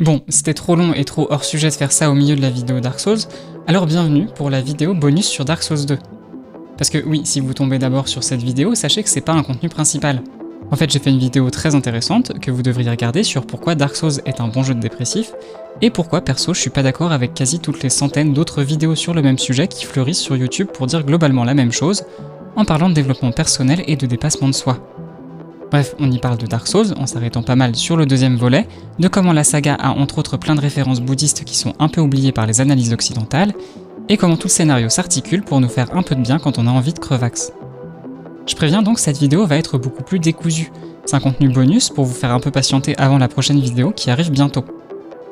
Bon, c'était trop long et trop hors sujet de faire ça au milieu de la vidéo Dark Souls, alors bienvenue pour la vidéo bonus sur Dark Souls 2. Parce que oui, si vous tombez d'abord sur cette vidéo, sachez que c'est pas un contenu principal. En fait, j'ai fait une vidéo très intéressante que vous devriez regarder sur pourquoi Dark Souls est un bon jeu de dépressif, et pourquoi perso je suis pas d'accord avec quasi toutes les centaines d'autres vidéos sur le même sujet qui fleurissent sur YouTube pour dire globalement la même chose, en parlant de développement personnel et de dépassement de soi. Bref, on y parle de Dark Souls, en s'arrêtant pas mal sur le deuxième volet, de comment la saga a entre autres plein de références bouddhistes qui sont un peu oubliées par les analyses occidentales, et comment tout le scénario s'articule pour nous faire un peu de bien quand on a envie de crevax. Je préviens donc, cette vidéo va être beaucoup plus décousue. C'est un contenu bonus pour vous faire un peu patienter avant la prochaine vidéo qui arrive bientôt.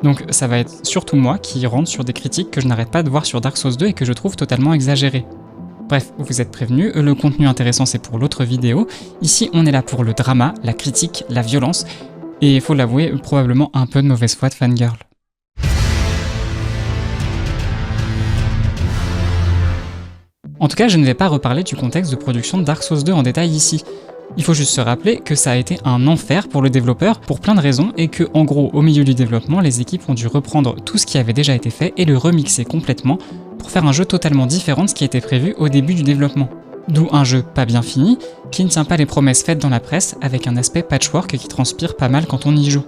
Donc ça va être surtout moi qui rentre sur des critiques que je n'arrête pas de voir sur Dark Souls 2 et que je trouve totalement exagérées. Bref, vous êtes prévenus, le contenu intéressant c'est pour l'autre vidéo. Ici on est là pour le drama, la critique, la violence, et il faut l'avouer, probablement un peu de mauvaise foi de fangirl. En tout cas, je ne vais pas reparler du contexte de production de Dark Souls 2 en détail ici. Il faut juste se rappeler que ça a été un enfer pour le développeur pour plein de raisons et que, en gros, au milieu du développement, les équipes ont dû reprendre tout ce qui avait déjà été fait et le remixer complètement pour faire un jeu totalement différent de ce qui était prévu au début du développement. D'où un jeu pas bien fini, qui ne tient pas les promesses faites dans la presse, avec un aspect patchwork qui transpire pas mal quand on y joue.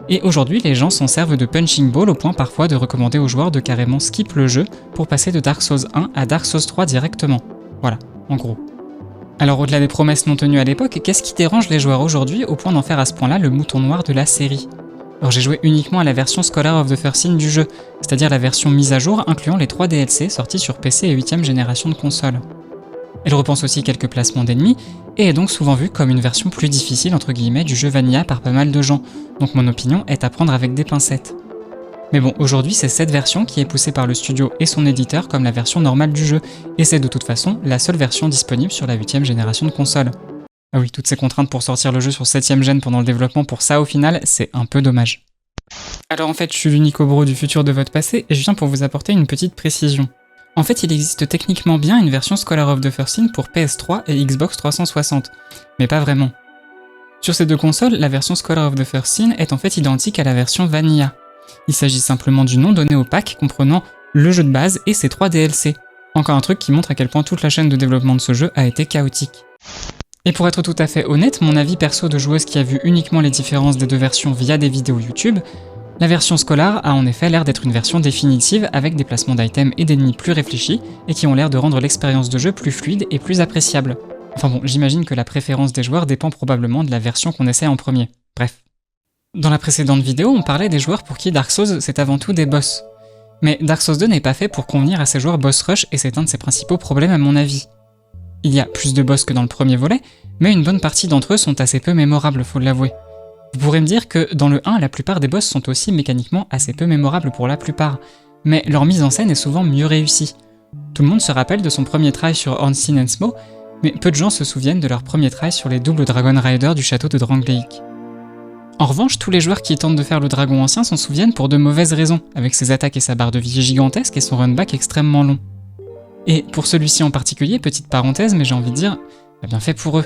Et aujourd'hui, les gens s'en servent de punching ball au point parfois de recommander aux joueurs de carrément skip le jeu pour passer de Dark Souls 1 à Dark Souls 3 directement. Voilà, en gros. Alors au-delà des promesses non tenues à l'époque, qu'est-ce qui dérange les joueurs aujourd'hui au point d'en faire à ce point-là le mouton noir de la série? Alors j'ai joué uniquement à la version Scholar of the First Sin du jeu, c'est-à-dire la version mise à jour incluant les 3 DLC sortis sur PC et 8ème génération de console. Elle repense aussi quelques placements d'ennemis, et est donc souvent vue comme une version plus difficile entre guillemets du jeu Vanilla par pas mal de gens, donc mon opinion est à prendre avec des pincettes. Mais bon, aujourd'hui c'est cette version qui est poussée par le studio et son éditeur comme la version normale du jeu, et c'est de toute façon la seule version disponible sur la 8ème génération de console. Ah oui, toutes ces contraintes pour sortir le jeu sur 7ème gen pendant le développement pour ça au final, c'est un peu dommage. Alors en fait, je suis l'unique obro du futur de votre passé, et je viens pour vous apporter une petite précision. En fait, il existe techniquement bien une version Scholar of the First Sin pour PS3 et Xbox 360, mais pas vraiment. Sur ces deux consoles, la version Scholar of the First Sin est en fait identique à la version Vanilla. Il s'agit simplement du nom donné au pack comprenant le jeu de base et ses 3 DLC. Encore un truc qui montre à quel point toute la chaîne de développement de ce jeu a été chaotique. Et pour être tout à fait honnête, mon avis perso de joueuse qui a vu uniquement les différences des deux versions via des vidéos YouTube, la version Scholar a en effet l'air d'être une version définitive avec des placements d'items et d'ennemis plus réfléchis et qui ont l'air de rendre l'expérience de jeu plus fluide et plus appréciable. Enfin bon, j'imagine que la préférence des joueurs dépend probablement de la version qu'on essaie en premier. Bref. Dans la précédente vidéo, on parlait des joueurs pour qui Dark Souls c'est avant tout des boss. Mais Dark Souls 2 n'est pas fait pour convenir à ces joueurs boss rush et c'est un de ses principaux problèmes à mon avis. Il y a plus de boss que dans le premier volet, mais une bonne partie d'entre eux sont assez peu mémorables, faut l'avouer. Vous pourrez me dire que dans le 1, la plupart des boss sont aussi mécaniquement assez peu mémorables pour la plupart, mais leur mise en scène est souvent mieux réussie. Tout le monde se rappelle de son premier try sur Ornstein and Smough, mais peu de gens se souviennent de leur premier try sur les doubles Dragon Rider du château de Drangleic. En revanche, tous les joueurs qui tentent de faire le dragon ancien s'en souviennent pour de mauvaises raisons, avec ses attaques et sa barre de vie gigantesque et son runback extrêmement long. Et pour celui-ci en particulier, petite parenthèse, mais j'ai envie de dire, bien fait pour eux.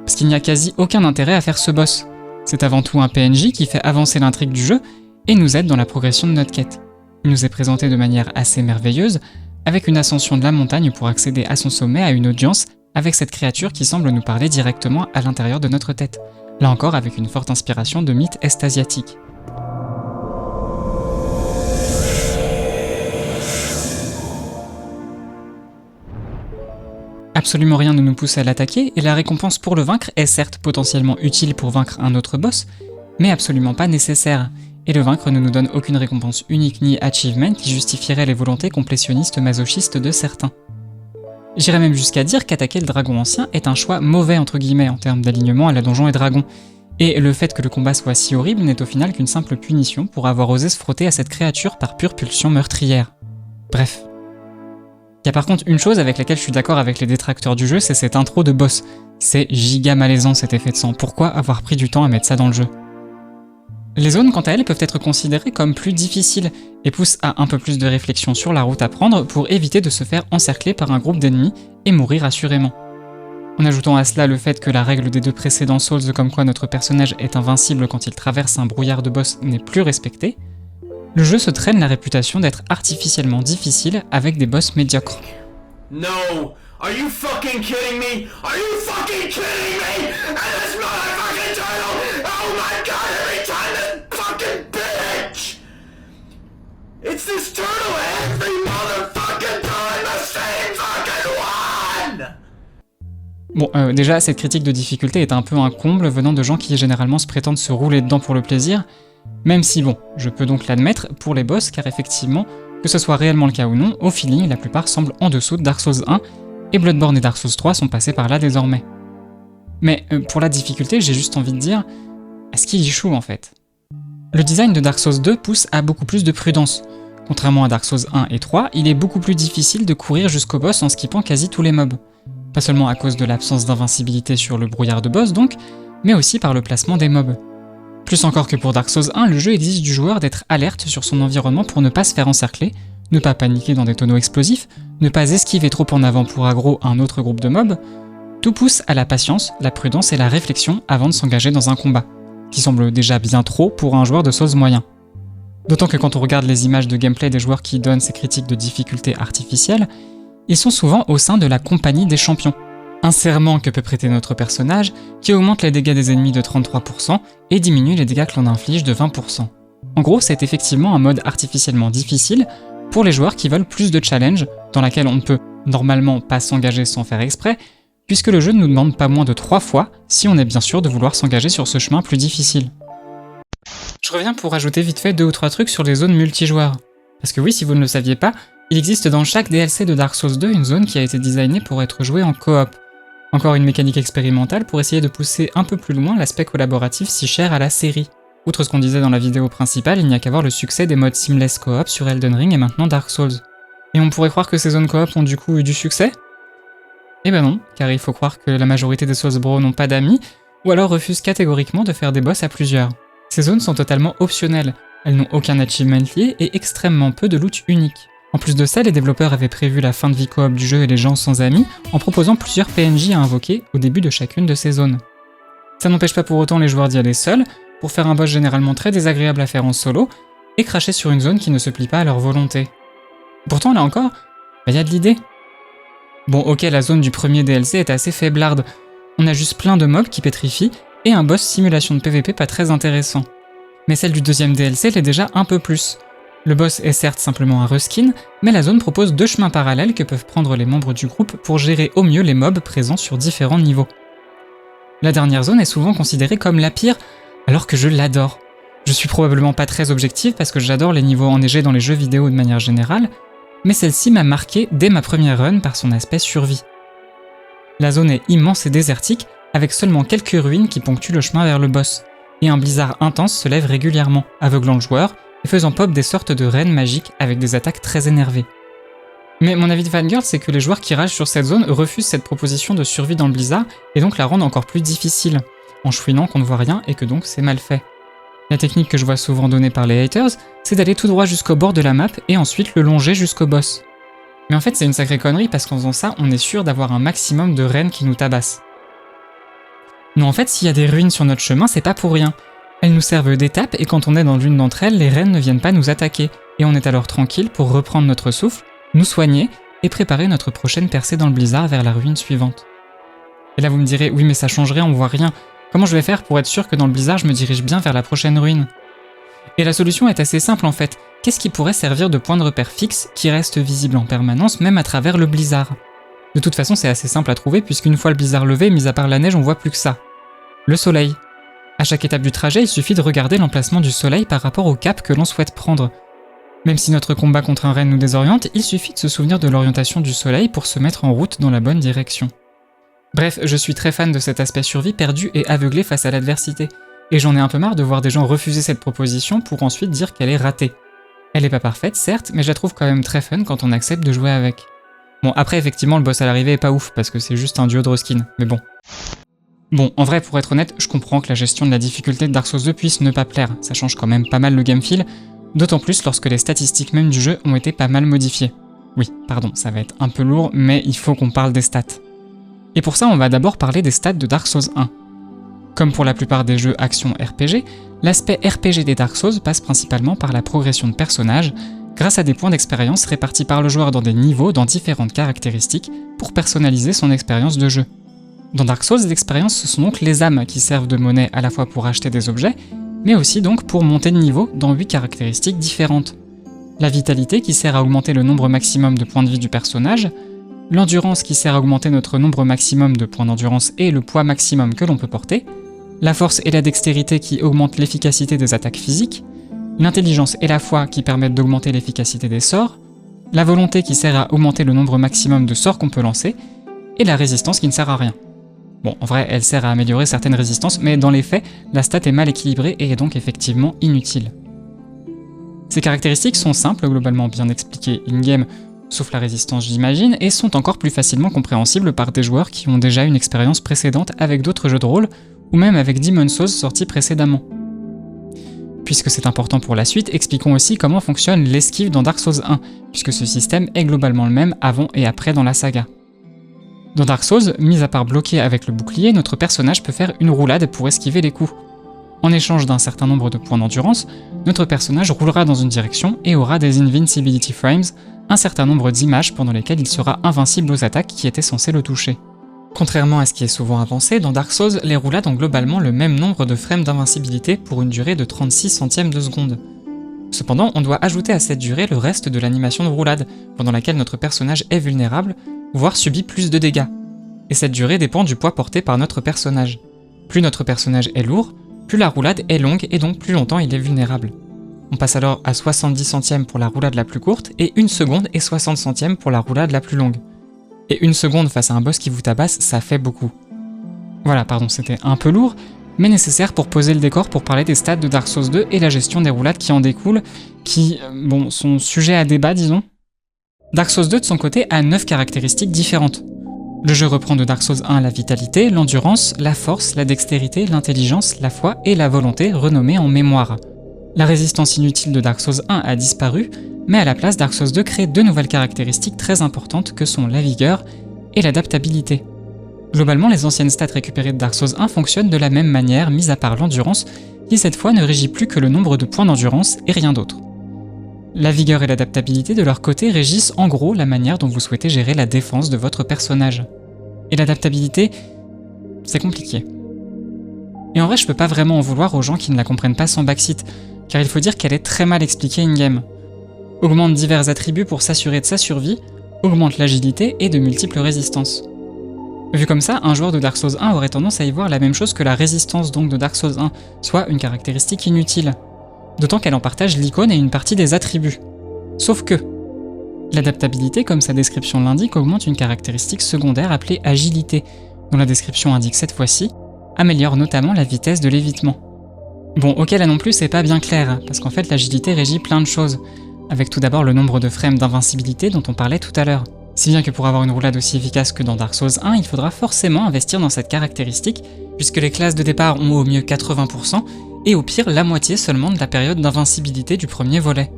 Parce qu'il n'y a quasi aucun intérêt à faire ce boss. C'est avant tout un PNJ qui fait avancer l'intrigue du jeu et nous aide dans la progression de notre quête. Il nous est présenté de manière assez merveilleuse, avec une ascension de la montagne pour accéder à son sommet à une audience avec cette créature qui semble nous parler directement à l'intérieur de notre tête. Là encore avec une forte inspiration de mythes est-asiatiques. Absolument rien ne nous pousse à l'attaquer, et la récompense pour le vaincre est certes potentiellement utile pour vaincre un autre boss, mais absolument pas nécessaire, et le vaincre ne nous donne aucune récompense unique ni achievement qui justifierait les volontés complétionnistes masochistes de certains. J'irais même jusqu'à dire qu'attaquer le dragon ancien est un choix mauvais entre guillemets en termes d'alignement à la Donjons et Dragons, et le fait que le combat soit si horrible n'est au final qu'une simple punition pour avoir osé se frotter à cette créature par pure pulsion meurtrière. Bref. Il y a par contre une chose avec laquelle je suis d'accord avec les détracteurs du jeu, c'est cette intro de boss. C'est giga malaisant cet effet de sang, pourquoi avoir pris du temps à mettre ça dans le jeu? Les zones quant à elles peuvent être considérées comme plus difficiles, et poussent à un peu plus de réflexion sur la route à prendre pour éviter de se faire encercler par un groupe d'ennemis et mourir assurément. En ajoutant à cela le fait que la règle des 2 précédents Souls comme quoi notre personnage est invincible quand il traverse un brouillard de boss n'est plus respectée, le jeu se traîne la réputation d'être artificiellement difficile avec des boss médiocres. No! Are you fucking kidding me? Are you fucking kidding me? And this motherfucking turtle! Oh my god, every time this fucking bitch! It's this turtle every motherfucking time, the same fucking one! Bon, déjà, cette critique de difficulté est un peu un comble venant de gens qui généralement se prétendent se rouler dedans pour le plaisir, même si bon, je peux donc l'admettre pour les boss, car effectivement, que ce soit réellement le cas ou non, au feeling, la plupart semblent en dessous de Dark Souls 1, et Bloodborne et Dark Souls 3 sont passés par là désormais. Mais pour la difficulté, j'ai juste envie de dire, est-ce qu'il y choue en fait? Le design de Dark Souls 2 pousse à beaucoup plus de prudence. Contrairement à Dark Souls 1 et 3, il est beaucoup plus difficile de courir jusqu'au boss en skippant quasi tous les mobs. Pas seulement à cause de l'absence d'invincibilité sur le brouillard de boss donc, mais aussi par le placement des mobs. Plus encore que pour Dark Souls 1, le jeu exige du joueur d'être alerte sur son environnement pour ne pas se faire encercler, ne pas paniquer dans des tonneaux explosifs, ne pas esquiver trop en avant pour aggro un autre groupe de mobs. Tout pousse à la patience, la prudence et la réflexion avant de s'engager dans un combat, qui semble déjà bien trop pour un joueur de Souls moyen. D'autant que quand on regarde les images de gameplay des joueurs qui donnent ces critiques de difficulté artificielle, ils sont souvent au sein de la compagnie des champions. Un serment que peut prêter notre personnage qui augmente les dégâts des ennemis de 33% et diminue les dégâts que l'on inflige de 20%. En gros, c'est effectivement un mode artificiellement difficile pour les joueurs qui veulent plus de challenge, dans laquelle on ne peut normalement pas s'engager sans faire exprès, puisque le jeu ne nous demande pas moins de 3 fois si on est bien sûr de vouloir s'engager sur ce chemin plus difficile. Je reviens pour ajouter vite fait 2 ou 3 trucs sur les zones multijoueurs. Parce que oui, si vous ne le saviez pas, il existe dans chaque DLC de Dark Souls 2 une zone qui a été designée pour être jouée en coop. Encore une mécanique expérimentale pour essayer de pousser un peu plus loin l'aspect collaboratif si cher à la série. Outre ce qu'on disait dans la vidéo principale, il n'y a qu'à voir le succès des modes seamless coop sur Elden Ring et maintenant Dark Souls. Et on pourrait croire que ces zones coop ont du coup eu du succès? Eh ben non, car il faut croire que la majorité des Souls Bros n'ont pas d'amis, ou alors refusent catégoriquement de faire des boss à plusieurs. Ces zones sont totalement optionnelles, elles n'ont aucun achievement lié et extrêmement peu de loot unique. En plus de ça, les développeurs avaient prévu la fin de vie coop du jeu et les gens sans amis en proposant plusieurs PNJ à invoquer au début de chacune de ces zones. Ça n'empêche pas pour autant les joueurs d'y aller seuls, pour faire un boss généralement très désagréable à faire en solo, et cracher sur une zone qui ne se plie pas à leur volonté. Pourtant là encore, y a de l'idée. Bon ok, la zone du premier DLC est assez faiblarde, on a juste plein de mobs qui pétrifient, et un boss simulation de PVP pas très intéressant. Mais celle du deuxième DLC l'est déjà un peu plus. Le boss est certes simplement un reskin, mais la zone propose 2 chemins parallèles que peuvent prendre les membres du groupe pour gérer au mieux les mobs présents sur différents niveaux. La dernière zone est souvent considérée comme la pire, alors que je l'adore. Je suis probablement pas très objectif parce que j'adore les niveaux enneigés dans les jeux vidéo de manière générale, mais celle-ci m'a marqué dès ma première run par son aspect survie. La zone est immense et désertique, avec seulement quelques ruines qui ponctuent le chemin vers le boss, et un blizzard intense se lève régulièrement, aveuglant le joueur, et faisant pop des sortes de rennes magiques avec des attaques très énervées. Mais mon avis de fangirl, c'est que les joueurs qui ragent sur cette zone refusent cette proposition de survie dans le blizzard, et donc la rendent encore plus difficile, en chouinant qu'on ne voit rien et que donc c'est mal fait. La technique que je vois souvent donnée par les haters, c'est d'aller tout droit jusqu'au bord de la map et ensuite le longer jusqu'au boss. Mais en fait c'est une sacrée connerie parce qu'en faisant ça, on est sûr d'avoir un maximum de rennes qui nous tabassent. Non en fait, s'il y a des ruines sur notre chemin, c'est pas pour rien. Elles nous servent d'étape et quand on est dans l'une d'entre elles, les rennes ne viennent pas nous attaquer, et on est alors tranquille pour reprendre notre souffle, nous soigner et préparer notre prochaine percée dans le blizzard vers la ruine suivante. Et là vous me direz, oui mais ça change rien, on voit rien. Comment je vais faire pour être sûr que dans le blizzard je me dirige bien vers la prochaine ruine? Et la solution est assez simple en fait. Qu'est-ce qui pourrait servir de point de repère fixe qui reste visible en permanence même à travers le blizzard? De toute façon c'est assez simple à trouver puisqu'une fois le blizzard levé, mis à part la neige on voit plus que ça. Le soleil. À chaque étape du trajet, il suffit de regarder l'emplacement du soleil par rapport au cap que l'on souhaite prendre. Même si notre combat contre un renne nous désoriente, il suffit de se souvenir de l'orientation du soleil pour se mettre en route dans la bonne direction. Bref, je suis très fan de cet aspect survie perdu et aveuglé face à l'adversité, et j'en ai un peu marre de voir des gens refuser cette proposition pour ensuite dire qu'elle est ratée. Elle est pas parfaite, certes, mais je la trouve quand même très fun quand on accepte de jouer avec. Bon, après effectivement le boss à l'arrivée est pas ouf, parce que c'est juste un duo de reskin, mais bon. Bon, en vrai, pour être honnête, je comprends que la gestion de la difficulté de Dark Souls 2 puisse ne pas plaire, ça change quand même pas mal le game feel, d'autant plus lorsque les statistiques même du jeu ont été pas mal modifiées. Oui, pardon, ça va être un peu lourd, mais il faut qu'on parle des stats. Et pour ça, on va d'abord parler des stats de Dark Souls 1. Comme pour la plupart des jeux action RPG, l'aspect RPG des Dark Souls passe principalement par la progression de personnages, grâce à des points d'expérience répartis par le joueur dans des niveaux dans différentes caractéristiques pour personnaliser son expérience de jeu. Dans Dark Souls, l'expérience, ce sont donc les âmes qui servent de monnaie à la fois pour acheter des objets, mais aussi donc pour monter de niveau dans 8 caractéristiques différentes. La vitalité qui sert à augmenter le nombre maximum de points de vie du personnage, l'endurance qui sert à augmenter notre nombre maximum de points d'endurance et le poids maximum que l'on peut porter, la force et la dextérité qui augmentent l'efficacité des attaques physiques, l'intelligence et la foi qui permettent d'augmenter l'efficacité des sorts, la volonté qui sert à augmenter le nombre maximum de sorts qu'on peut lancer, et la résistance qui ne sert à rien. Bon, en vrai, elle sert à améliorer certaines résistances, mais dans les faits, la stat est mal équilibrée et est donc effectivement inutile. Ces caractéristiques sont simples, globalement bien expliquées in-game, sauf la résistance j'imagine, et sont encore plus facilement compréhensibles par des joueurs qui ont déjà une expérience précédente avec d'autres jeux de rôle, ou même avec Demon's Souls sorti précédemment. Puisque c'est important pour la suite, expliquons aussi comment fonctionne l'esquive dans Dark Souls 1, puisque ce système est globalement le même avant et après dans la saga. Dans Dark Souls, mis à part bloquer avec le bouclier, notre personnage peut faire une roulade pour esquiver les coups. En échange d'un certain nombre de points d'endurance, notre personnage roulera dans une direction et aura des Invincibility Frames, un certain nombre d'images pendant lesquelles il sera invincible aux attaques qui étaient censées le toucher. Contrairement à ce qui est souvent avancé, dans Dark Souls, les roulades ont globalement le même nombre de frames d'invincibilité pour une durée de 36 centièmes de seconde. Cependant, on doit ajouter à cette durée le reste de l'animation de roulade, pendant laquelle notre personnage est vulnérable, voire subit plus de dégâts. Et cette durée dépend du poids porté par notre personnage. Plus notre personnage est lourd, plus la roulade est longue et donc plus longtemps il est vulnérable. On passe alors à 70 centièmes pour la roulade la plus courte et 1 seconde et 60 centièmes pour la roulade la plus longue. Et 1 seconde face à un boss qui vous tabasse, ça fait beaucoup. Voilà, pardon, c'était un peu lourd, mais nécessaire pour poser le décor pour parler des stats de Dark Souls 2 et la gestion des roulades qui en découlent, qui, sont sujets à débat disons. Dark Souls 2 de son côté a 9 caractéristiques différentes. Le jeu reprend de Dark Souls 1 la vitalité, l'endurance, la force, la dextérité, l'intelligence, la foi et la volonté renommée en mémoire. La résistance inutile de Dark Souls 1 a disparu, mais à la place Dark Souls 2 crée 2 nouvelles caractéristiques très importantes que sont la vigueur et l'adaptabilité. Globalement, les anciennes stats récupérées de Dark Souls 1 fonctionnent de la même manière, mis à part l'endurance, qui cette fois ne régit plus que le nombre de points d'endurance et rien d'autre. La vigueur et l'adaptabilité de leur côté régissent en gros la manière dont vous souhaitez gérer la défense de votre personnage. Et l'adaptabilité, c'est compliqué. Et en vrai, je peux pas vraiment en vouloir aux gens qui ne la comprennent pas sans backseat, car il faut dire qu'elle est très mal expliquée in-game. Augmente divers attributs pour s'assurer de sa survie, augmente l'agilité et de multiples résistances. Vu comme ça, un joueur de Dark Souls 1 aurait tendance à y voir la même chose que la résistance donc de Dark Souls 1, soit une caractéristique inutile. D'autant qu'elle en partage l'icône et une partie des attributs. Sauf que l'adaptabilité, comme sa description l'indique, augmente une caractéristique secondaire appelée agilité, dont la description indique cette fois-ci, améliore notamment la vitesse de l'évitement. Bon, ok, là non plus c'est pas bien clair, parce qu'en fait l'agilité régit plein de choses, avec tout d'abord le nombre de frames d'invincibilité dont on parlait tout à l'heure. Si bien que pour avoir une roulade aussi efficace que dans Dark Souls 1, il faudra forcément investir dans cette caractéristique, puisque les classes de départ ont au mieux 80%, et au pire la moitié seulement de la période d'invincibilité du premier volet.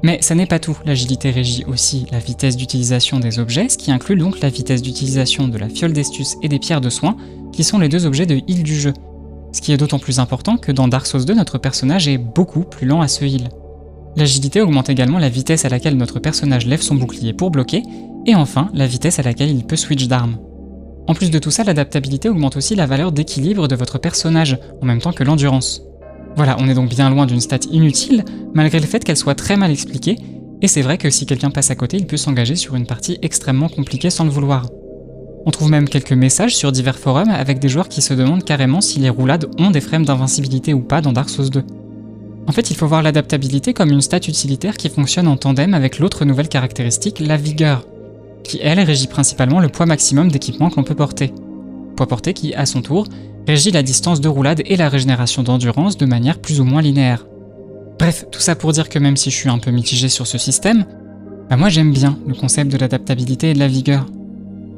Mais ça n'est pas tout, l'agilité régit aussi la vitesse d'utilisation des objets, ce qui inclut donc la vitesse d'utilisation de la fiole d'estus et des pierres de soin, qui sont les 2 objets de heal du jeu. Ce qui est d'autant plus important que dans Dark Souls 2, notre personnage est beaucoup plus lent à se heal. L'agilité augmente également la vitesse à laquelle notre personnage lève son bouclier pour bloquer, et enfin la vitesse à laquelle il peut switch d'arme. En plus de tout ça, l'adaptabilité augmente aussi la valeur d'équilibre de votre personnage, en même temps que l'endurance. Voilà, on est donc bien loin d'une stat inutile, malgré le fait qu'elle soit très mal expliquée, et c'est vrai que si quelqu'un passe à côté, il peut s'engager sur une partie extrêmement compliquée sans le vouloir. On trouve même quelques messages sur divers forums avec des joueurs qui se demandent carrément si les roulades ont des frames d'invincibilité ou pas dans Dark Souls 2. En fait, il faut voir l'adaptabilité comme une stat utilitaire qui fonctionne en tandem avec l'autre nouvelle caractéristique, la vigueur, qui elle régit principalement le poids maximum d'équipement que l'on peut porter. Poids porté qui, à son tour, régit la distance de roulade et la régénération d'endurance de manière plus ou moins linéaire. Bref, tout ça pour dire que même si je suis un peu mitigé sur ce système, moi j'aime bien le concept de l'adaptabilité et de la vigueur.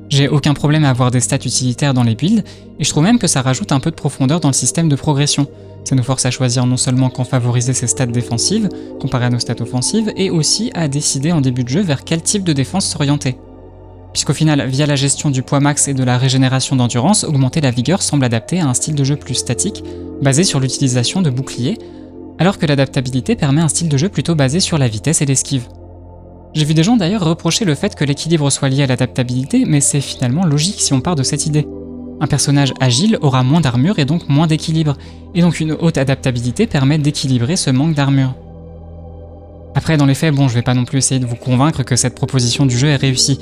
J'ai aucun problème à avoir des stats utilitaires dans les builds, et je trouve même que ça rajoute un peu de profondeur dans le système de progression. Ça nous force à choisir non seulement quand favoriser ses stats défensives, comparé à nos stats offensives, et aussi à décider en début de jeu vers quel type de défense s'orienter. puisqu'au final, via la gestion du poids max et de la régénération d'endurance, augmenter la vigueur semble adapté à un style de jeu plus statique, basé sur l'utilisation de boucliers, alors que l'adaptabilité permet un style de jeu plutôt basé sur la vitesse et l'esquive. J'ai vu des gens d'ailleurs reprocher le fait que l'équilibre soit lié à l'adaptabilité, mais c'est finalement logique si on part de cette idée. Un personnage agile aura moins d'armure et donc moins d'équilibre, et donc une haute adaptabilité permet d'équilibrer ce manque d'armure. Après, dans les faits, je vais pas non plus essayer de vous convaincre que cette proposition du jeu est réussie.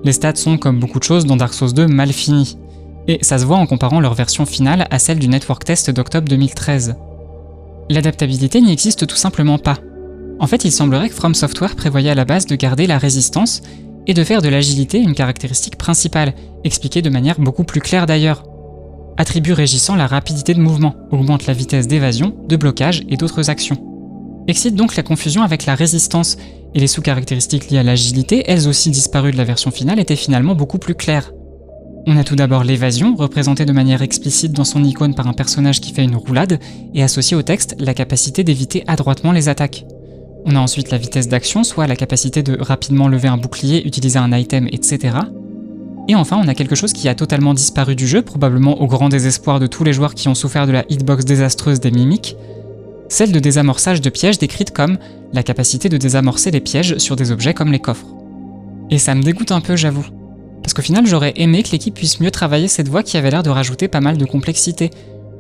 Les stats sont, comme beaucoup de choses dans Dark Souls 2, mal finies. Et ça se voit en comparant leur version finale à celle du Network Test d'octobre 2013. L'adaptabilité n'y existe tout simplement pas. En fait, il semblerait que From Software prévoyait à la base de garder la résistance et de faire de l'agilité une caractéristique principale, expliquée de manière beaucoup plus claire d'ailleurs. Attribut régissant la rapidité de mouvement, augmente la vitesse d'évasion, de blocage et d'autres actions. Excite donc la confusion avec la résistance, et les sous-caractéristiques liées à l'agilité, elles aussi disparues de la version finale, étaient finalement beaucoup plus claires. On a tout d'abord l'évasion, représentée de manière explicite dans son icône par un personnage qui fait une roulade, et associée au texte la capacité d'éviter adroitement les attaques. On a ensuite la vitesse d'action, soit la capacité de rapidement lever un bouclier, utiliser un item, etc. Et enfin, on a quelque chose qui a totalement disparu du jeu, probablement au grand désespoir de tous les joueurs qui ont souffert de la hitbox désastreuse des mimiques, celle de désamorçage de pièges décrite comme la capacité de désamorcer les pièges sur des objets comme les coffres. Et ça me dégoûte un peu, j'avoue. Parce qu'au final, j'aurais aimé que l'équipe puisse mieux travailler cette voie qui avait l'air de rajouter pas mal de complexité,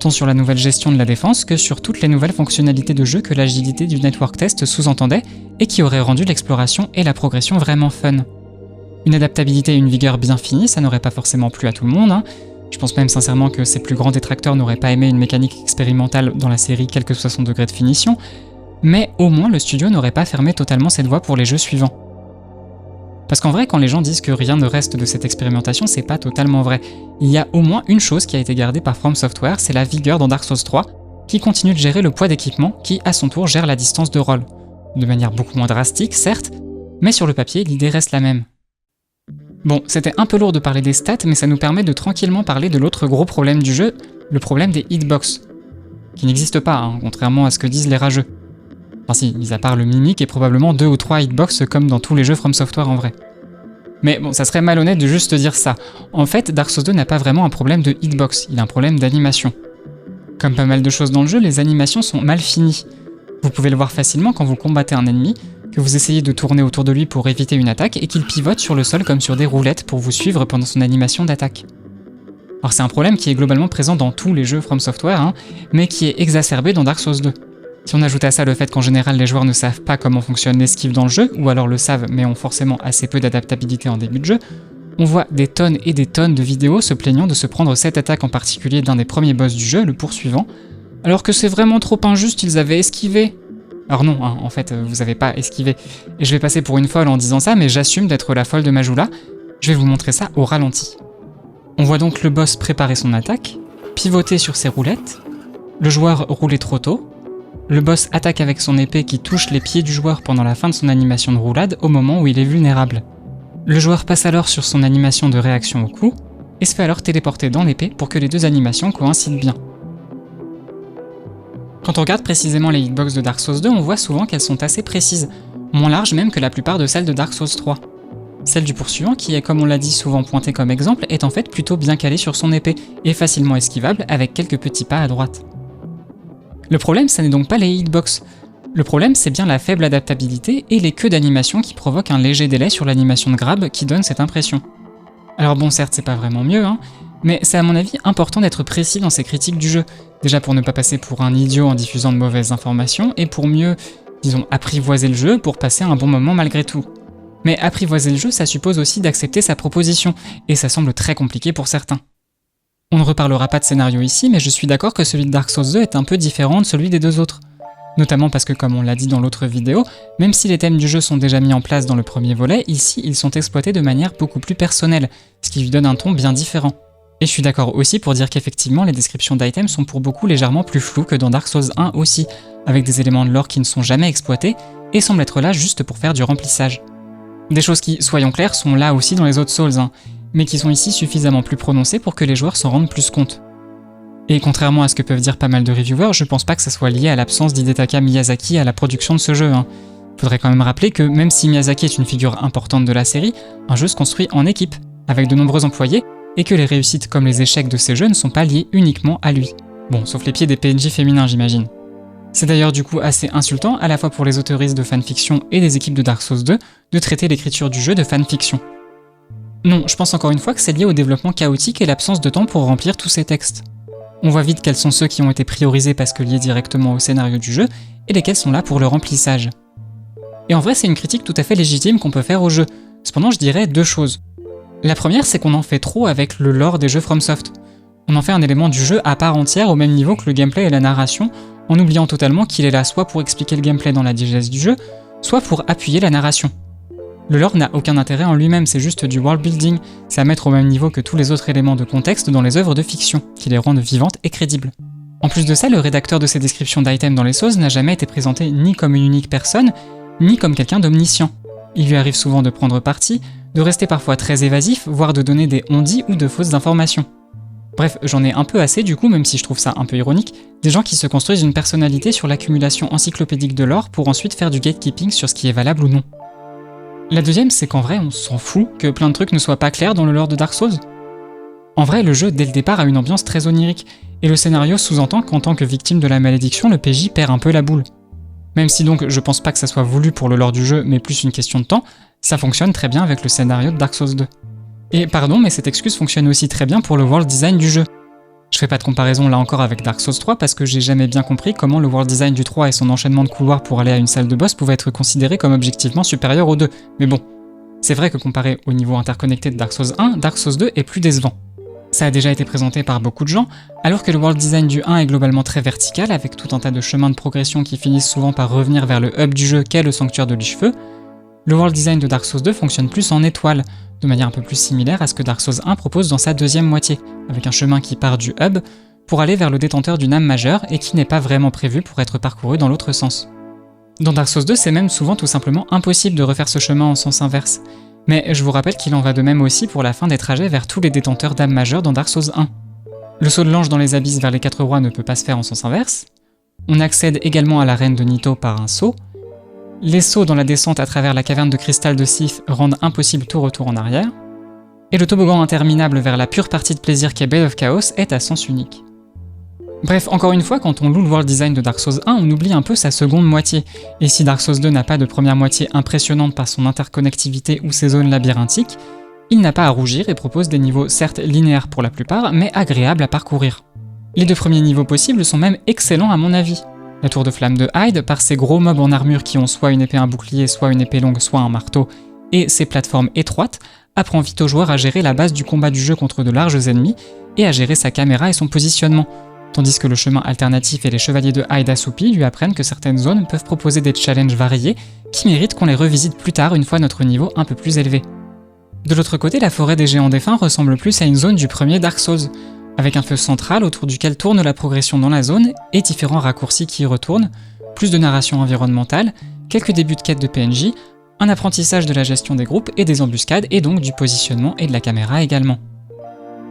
tant sur la nouvelle gestion de la défense que sur toutes les nouvelles fonctionnalités de jeu que l'agilité du Network Test sous-entendait et qui auraient rendu l'exploration et la progression vraiment fun. Une adaptabilité et une vigueur bien finies, ça n'aurait pas forcément plu à tout le monde, Je pense même sincèrement que ses plus grands détracteurs n'auraient pas aimé une mécanique expérimentale dans la série quel que soit son degré de finition, mais au moins le studio n'aurait pas fermé totalement cette voie pour les jeux suivants. Parce qu'en vrai, quand les gens disent que rien ne reste de cette expérimentation, c'est pas totalement vrai. Il y a au moins une chose qui a été gardée par From Software, c'est la vigueur dans Dark Souls 3, qui continue de gérer le poids d'équipement, qui à son tour gère la distance de roll. De manière beaucoup moins drastique, certes, mais sur le papier, l'idée reste la même. Bon, c'était un peu lourd de parler des stats, mais ça nous permet de tranquillement parler de l'autre gros problème du jeu, le problème des hitbox. Qui n'existe pas, contrairement à ce que disent les rageux. Enfin si, mis à part le mimique et probablement 2 ou 3 hitbox comme dans tous les jeux From Software en vrai. Mais bon, ça serait malhonnête de juste dire ça. En fait, Dark Souls 2 n'a pas vraiment un problème de hitbox, il a un problème d'animation. Comme pas mal de choses dans le jeu, les animations sont mal finies. Vous pouvez le voir facilement quand vous combattez un ennemi, que vous essayez de tourner autour de lui pour éviter une attaque et qu'il pivote sur le sol comme sur des roulettes pour vous suivre pendant son animation d'attaque. Alors c'est un problème qui est globalement présent dans tous les jeux From Software, mais qui est exacerbé dans Dark Souls 2. Si on ajoute à ça le fait qu'en général les joueurs ne savent pas comment fonctionne l'esquive dans le jeu, ou alors le savent mais ont forcément assez peu d'adaptabilité en début de jeu, on voit des tonnes et des tonnes de vidéos se plaignant de se prendre cette attaque en particulier d'un des premiers boss du jeu, le poursuivant, alors que c'est vraiment trop injuste, ils avaient esquivé. Alors non, en fait, vous avez pas esquivé. Et je vais passer pour une folle en disant ça, mais j'assume d'être la folle de Majula. Je vais vous montrer ça au ralenti. On voit donc le boss préparer son attaque, pivoter sur ses roulettes, le joueur rouler trop tôt, le boss attaque avec son épée qui touche les pieds du joueur pendant la fin de son animation de roulade au moment où il est vulnérable. Le joueur passe alors sur son animation de réaction au coup, et se fait alors téléporter dans l'épée pour que les deux animations coïncident bien. Quand on regarde précisément les hitbox de Dark Souls 2, on voit souvent qu'elles sont assez précises, moins larges même que la plupart de celles de Dark Souls 3. Celle du poursuivant, qui est comme on l'a dit souvent pointée comme exemple, est en fait plutôt bien calée sur son épée, et facilement esquivable avec quelques petits pas à droite. Le problème, ça n'est donc pas les hitbox. Le problème, c'est bien la faible adaptabilité et les queues d'animation qui provoquent un léger délai sur l'animation de grab qui donne cette impression. Alors bon, certes, c'est pas vraiment mieux, mais c'est à mon avis important d'être précis dans ces critiques du jeu, déjà pour ne pas passer pour un idiot en diffusant de mauvaises informations, et pour mieux, disons, apprivoiser le jeu pour passer un bon moment malgré tout. Mais apprivoiser le jeu, ça suppose aussi d'accepter sa proposition, et ça semble très compliqué pour certains. On ne reparlera pas de scénario ici, mais je suis d'accord que celui de Dark Souls 2 est un peu différent de celui des deux autres. Notamment parce que, comme on l'a dit dans l'autre vidéo, même si les thèmes du jeu sont déjà mis en place dans le premier volet, ici ils sont exploités de manière beaucoup plus personnelle, ce qui lui donne un ton bien différent. Et je suis d'accord aussi pour dire qu'effectivement les descriptions d'items sont pour beaucoup légèrement plus floues que dans Dark Souls 1 aussi, avec des éléments de lore qui ne sont jamais exploités et semblent être là juste pour faire du remplissage. Des choses qui, soyons clairs, sont là aussi dans les autres Souls, mais qui sont ici suffisamment plus prononcées pour que les joueurs s'en rendent plus compte. Et contrairement à ce que peuvent dire pas mal de reviewers, je pense pas que ça soit lié à l'absence d'Hidetaka Miyazaki à la production de ce jeu. Faudrait quand même rappeler que même si Miyazaki est une figure importante de la série, un jeu se construit en équipe, avec de nombreux employés, et que les réussites comme les échecs de ces jeux ne sont pas liés uniquement à lui. Bon, sauf les pieds des PNJ féminins, j'imagine. C'est d'ailleurs du coup assez insultant, à la fois pour les autoristes de fanfiction et des équipes de Dark Souls 2, de traiter l'écriture du jeu de fanfiction. Non, je pense encore une fois que c'est lié au développement chaotique et l'absence de temps pour remplir tous ces textes. On voit vite quels sont ceux qui ont été priorisés parce que liés directement au scénario du jeu, et lesquels sont là pour le remplissage. Et en vrai, c'est une critique tout à fait légitime qu'on peut faire au jeu. Cependant, je dirais deux choses. La première, c'est qu'on en fait trop avec le lore des jeux FromSoft. On en fait un élément du jeu à part entière au même niveau que le gameplay et la narration, en oubliant totalement qu'il est là soit pour expliquer le gameplay dans la digeste du jeu, soit pour appuyer la narration. Le lore n'a aucun intérêt en lui-même, c'est juste du world building, c'est à mettre au même niveau que tous les autres éléments de contexte dans les œuvres de fiction, qui les rendent vivantes et crédibles. En plus de ça, le rédacteur de ces descriptions d'items dans les sauces n'a jamais été présenté ni comme une unique personne, ni comme quelqu'un d'omniscient. Il lui arrive souvent de prendre parti, de rester parfois très évasif, voire de donner des on-dit ou de fausses informations. Bref, j'en ai un peu assez du coup, même si je trouve ça un peu ironique, des gens qui se construisent une personnalité sur l'accumulation encyclopédique de lore pour ensuite faire du gatekeeping sur ce qui est valable ou non. La deuxième, c'est qu'en vrai, on s'en fout que plein de trucs ne soient pas clairs dans le lore de Dark Souls. En vrai, le jeu, dès le départ, a une ambiance très onirique, et le scénario sous-entend qu'en tant que victime de la malédiction, le PJ perd un peu la boule. Même si donc je pense pas que ça soit voulu pour le lore du jeu, mais plus une question de temps, ça fonctionne très bien avec le scénario de Dark Souls 2. Et pardon, mais cette excuse fonctionne aussi très bien pour le world design du jeu. Je fais pas de comparaison là encore avec Dark Souls 3 parce que j'ai jamais bien compris comment le world design du 3 et son enchaînement de couloirs pour aller à une salle de boss pouvaient être considérés comme objectivement supérieurs au 2. Mais bon, c'est vrai que comparé au niveau interconnecté de Dark Souls 1, Dark Souls 2 est plus décevant. Ça a déjà été présenté par beaucoup de gens, alors que le world design du 1 est globalement très vertical, avec tout un tas de chemins de progression qui finissent souvent par revenir vers le hub du jeu qu'est le sanctuaire de Lich-Feu. Le world design de Dark Souls 2 fonctionne plus en étoile, de manière un peu plus similaire à ce que Dark Souls 1 propose dans sa deuxième moitié, avec un chemin qui part du hub pour aller vers le détenteur d'une âme majeure et qui n'est pas vraiment prévu pour être parcouru dans l'autre sens. Dans Dark Souls 2, c'est même souvent tout simplement impossible de refaire ce chemin en sens inverse. Mais je vous rappelle qu'il en va de même aussi pour la fin des trajets vers tous les détenteurs d'âmes majeures dans Dark Souls 1. Le saut de l'ange dans les abysses vers les 4 rois ne peut pas se faire en sens inverse. On accède également à la reine de Nito par un saut. Les sauts dans la descente à travers la caverne de cristal de Sith rendent impossible tout retour en arrière. Et le toboggan interminable vers la pure partie de plaisir qu'est Blade of Chaos est à sens unique. Bref, encore une fois, quand on loue le world design de Dark Souls 1, on oublie un peu sa seconde moitié, et si Dark Souls 2 n'a pas de première moitié impressionnante par son interconnectivité ou ses zones labyrinthiques, il n'a pas à rougir et propose des niveaux certes linéaires pour la plupart, mais agréables à parcourir. Les deux premiers niveaux possibles sont même excellents à mon avis. La tour de flamme de Hyde, par ses gros mobs en armure qui ont soit une épée un bouclier, soit une épée longue, soit un marteau, et ses plateformes étroites, apprend vite au joueur à gérer la base du combat du jeu contre de larges ennemis, et à gérer sa caméra et son positionnement, tandis que le chemin alternatif et les chevaliers de Hyde assoupis lui apprennent que certaines zones peuvent proposer des challenges variés qui méritent qu'on les revisite plus tard une fois notre niveau un peu plus élevé. De l'autre côté, la forêt des géants défunts ressemble plus à une zone du premier Dark Souls, avec un feu central autour duquel tourne la progression dans la zone et différents raccourcis qui y retournent, plus de narration environnementale, quelques débuts de quête de PNJ, un apprentissage de la gestion des groupes et des embuscades et donc du positionnement et de la caméra également.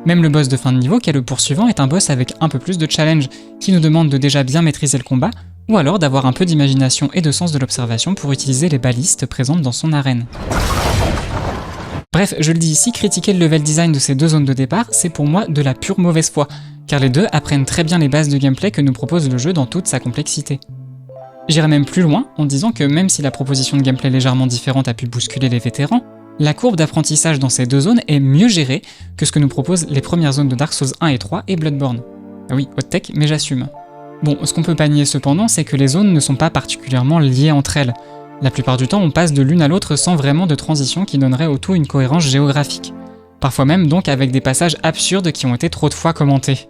Même le boss de fin de niveau, qu'est le poursuivant, est un boss avec un peu plus de challenge, qui nous demande de déjà bien maîtriser le combat, ou alors d'avoir un peu d'imagination et de sens de l'observation pour utiliser les balistes présentes dans son arène. Bref, je le dis ici, critiquer le level design de ces deux zones de départ, c'est pour moi de la pure mauvaise foi, car les deux apprennent très bien les bases de gameplay que nous propose le jeu dans toute sa complexité. J'irai même plus loin en disant que même si la proposition de gameplay légèrement différente a pu bousculer les vétérans, la courbe d'apprentissage dans ces deux zones est mieux gérée que ce que nous proposent les premières zones de Dark Souls 1 et 3 et Bloodborne. Ah oui, hot tech, mais j'assume. Bon, ce qu'on peut pas nier cependant, c'est que les zones ne sont pas particulièrement liées entre elles. La plupart du temps, on passe de l'une à l'autre sans vraiment de transition qui donnerait au tout une cohérence géographique. Parfois même donc avec des passages absurdes qui ont été trop de fois commentés.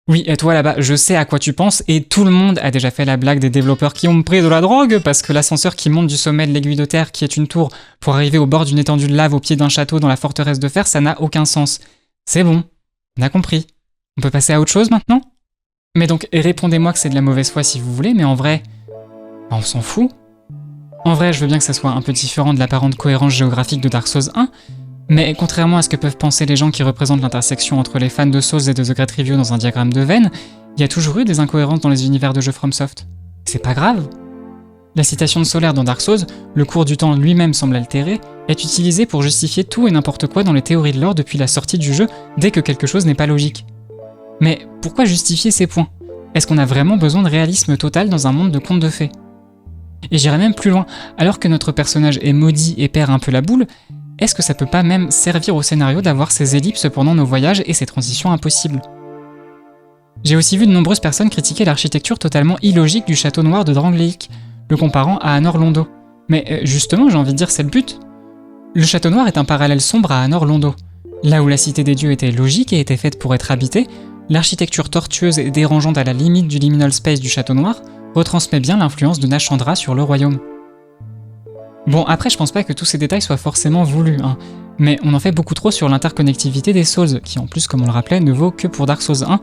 Oui, et toi là-bas, je sais à quoi tu penses, et tout le monde a déjà fait la blague des développeurs qui ont pris de la drogue, parce que l'ascenseur qui monte du sommet de l'aiguille de terre, qui est une tour, pour arriver au bord d'une étendue de lave au pied d'un château dans la forteresse de fer, ça n'a aucun sens. C'est bon, on a compris. On peut passer à autre chose maintenant ? Mais donc, répondez-moi que c'est de la mauvaise foi si vous voulez, mais en vrai, on s'en fout. En vrai, je veux bien que ça soit un peu différent de l'apparente cohérence géographique de Dark Souls 1, mais contrairement à ce que peuvent penser les gens qui représentent l'intersection entre les fans de Souls et de The Great Review dans un diagramme de Venn, il y a toujours eu des incohérences dans les univers de jeux FromSoft. C'est pas grave. La citation de Solaire dans Dark Souls, le cours du temps lui-même semble altéré, est utilisée pour justifier tout et n'importe quoi dans les théories de lore depuis la sortie du jeu dès que quelque chose n'est pas logique. Mais pourquoi justifier ces points? Est-ce qu'on a vraiment besoin de réalisme total dans un monde de contes de fées? Et j'irais même plus loin, alors que notre personnage est maudit et perd un peu la boule, est-ce que ça peut pas même servir au scénario d'avoir ces ellipses pendant nos voyages et ces transitions impossibles? J'ai aussi vu de nombreuses personnes critiquer l'architecture totalement illogique du château noir de Drangleic, le comparant à Anor Londo. Mais justement, j'ai envie de dire, c'est le but. Le château noir est un parallèle sombre à Anor Londo. Là où la cité des dieux était logique et était faite pour être habitée, l'architecture tortueuse et dérangeante à la limite du liminal space du château noir retransmet bien l'influence de Nashandra sur le royaume. Bon, après je pense pas que tous ces détails soient forcément voulus, hein, mais on en fait beaucoup trop sur l'interconnectivité des Souls, qui en plus, comme on le rappelait, ne vaut que pour Dark Souls 1,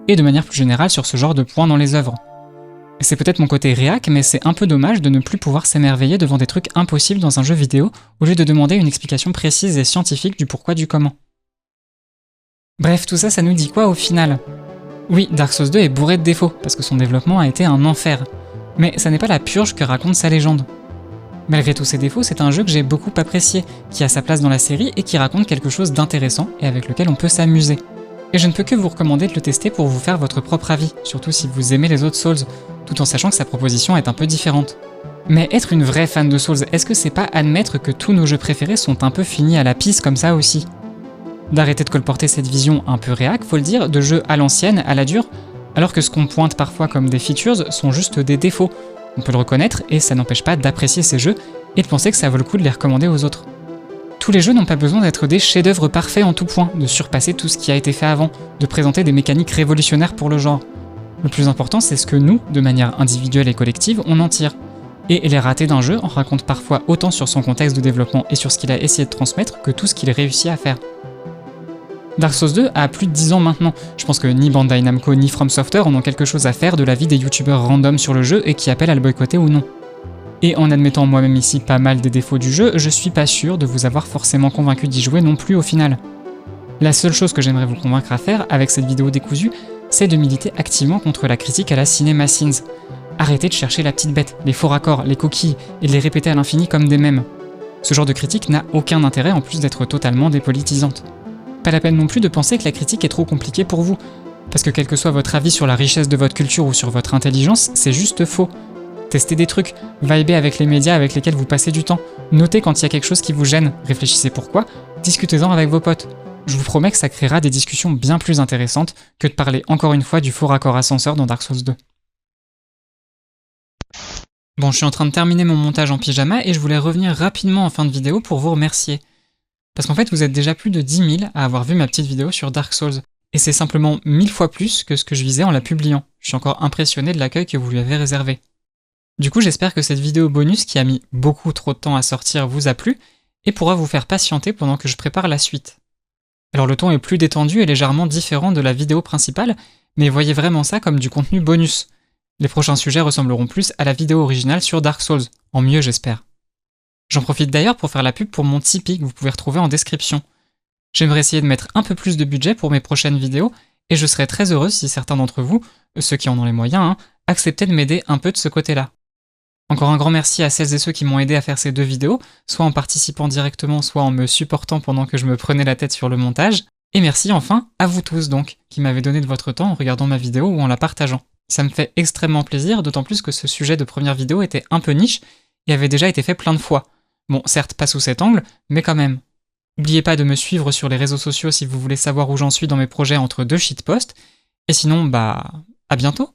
et de manière plus générale sur ce genre de points dans les œuvres. C'est peut-être mon côté réac, mais c'est un peu dommage de ne plus pouvoir s'émerveiller devant des trucs impossibles dans un jeu vidéo, au lieu de demander une explication précise et scientifique du pourquoi du comment. Bref, tout ça, ça nous dit quoi au final? Oui, Dark Souls 2 est bourré de défauts, parce que son développement a été un enfer, mais ça n'est pas la purge que raconte sa légende. Malgré tous ses défauts, c'est un jeu que j'ai beaucoup apprécié, qui a sa place dans la série et qui raconte quelque chose d'intéressant et avec lequel on peut s'amuser. Et je ne peux que vous recommander de le tester pour vous faire votre propre avis, surtout si vous aimez les autres Souls, tout en sachant que sa proposition est un peu différente. Mais être une vraie fan de Souls, est-ce que c'est pas admettre que tous nos jeux préférés sont un peu finis à la pisse comme ça aussi? D'arrêter de colporter cette vision un peu réac, faut le dire, de jeux à l'ancienne, à la dure, alors que ce qu'on pointe parfois comme des features sont juste des défauts. On peut le reconnaître et ça n'empêche pas d'apprécier ces jeux et de penser que ça vaut le coup de les recommander aux autres. Tous les jeux n'ont pas besoin d'être des chefs-d'œuvre parfaits en tout point, de surpasser tout ce qui a été fait avant, de présenter des mécaniques révolutionnaires pour le genre. Le plus important, c'est ce que nous, de manière individuelle et collective, on en tire. Et les ratés d'un jeu en racontent parfois autant sur son contexte de développement et sur ce qu'il a essayé de transmettre que tout ce qu'il réussit à faire. Dark Souls 2 a plus de 10 ans maintenant, je pense que ni Bandai Namco ni From Software en ont quelque chose à faire de la vie des youtubeurs random sur le jeu et qui appellent à le boycotter ou non. Et en admettant moi-même ici pas mal des défauts du jeu, je suis pas sûr de vous avoir forcément convaincu d'y jouer non plus au final. La seule chose que j'aimerais vous convaincre à faire avec cette vidéo décousue, c'est de militer activement contre la critique à la CinemaSins. Arrêtez de chercher la petite bête, les faux raccords, les coquilles, et de les répéter à l'infini comme des mèmes. Ce genre de critique n'a aucun intérêt en plus d'être totalement dépolitisante. Pas la peine non plus de penser que la critique est trop compliquée pour vous, parce que quel que soit votre avis sur la richesse de votre culture ou sur votre intelligence, c'est juste faux. Testez des trucs, vibez avec les médias avec lesquels vous passez du temps, notez quand il y a quelque chose qui vous gêne, réfléchissez pourquoi, discutez-en avec vos potes. Je vous promets que ça créera des discussions bien plus intéressantes que de parler encore une fois du faux raccord ascenseur dans Dark Souls 2. Bon, je suis en train de terminer mon montage en pyjama et je voulais revenir rapidement en fin de vidéo pour vous remercier. Parce qu'en fait, vous êtes déjà plus de 10 000 à avoir vu ma petite vidéo sur Dark Souls, et c'est simplement 1000 fois plus que ce que je visais en la publiant. Je suis encore impressionné de l'accueil que vous lui avez réservé. Du coup, j'espère que cette vidéo bonus qui a mis beaucoup trop de temps à sortir vous a plu, et pourra vous faire patienter pendant que je prépare la suite. Alors le ton est plus détendu et légèrement différent de la vidéo principale, mais voyez vraiment ça comme du contenu bonus. Les prochains sujets ressembleront plus à la vidéo originale sur Dark Souls, en mieux j'espère. J'en profite d'ailleurs pour faire la pub pour mon Tipeee que vous pouvez retrouver en description. J'aimerais essayer de mettre un peu plus de budget pour mes prochaines vidéos, et je serais très heureuse si certains d'entre vous, ceux qui en ont les moyens, acceptaient de m'aider un peu de ce côté-là. Encore un grand merci à celles et ceux qui m'ont aidé à faire ces deux vidéos, soit en participant directement, soit en me supportant pendant que je me prenais la tête sur le montage, et merci enfin à vous tous donc, qui m'avez donné de votre temps en regardant ma vidéo ou en la partageant. Ça me fait extrêmement plaisir, d'autant plus que ce sujet de première vidéo était un peu niche, et avait déjà été fait plein de fois. Bon, certes pas sous cet angle, mais quand même. N'oubliez pas de me suivre sur les réseaux sociaux si vous voulez savoir où j'en suis dans mes projets entre deux shitposts, et sinon, à bientôt.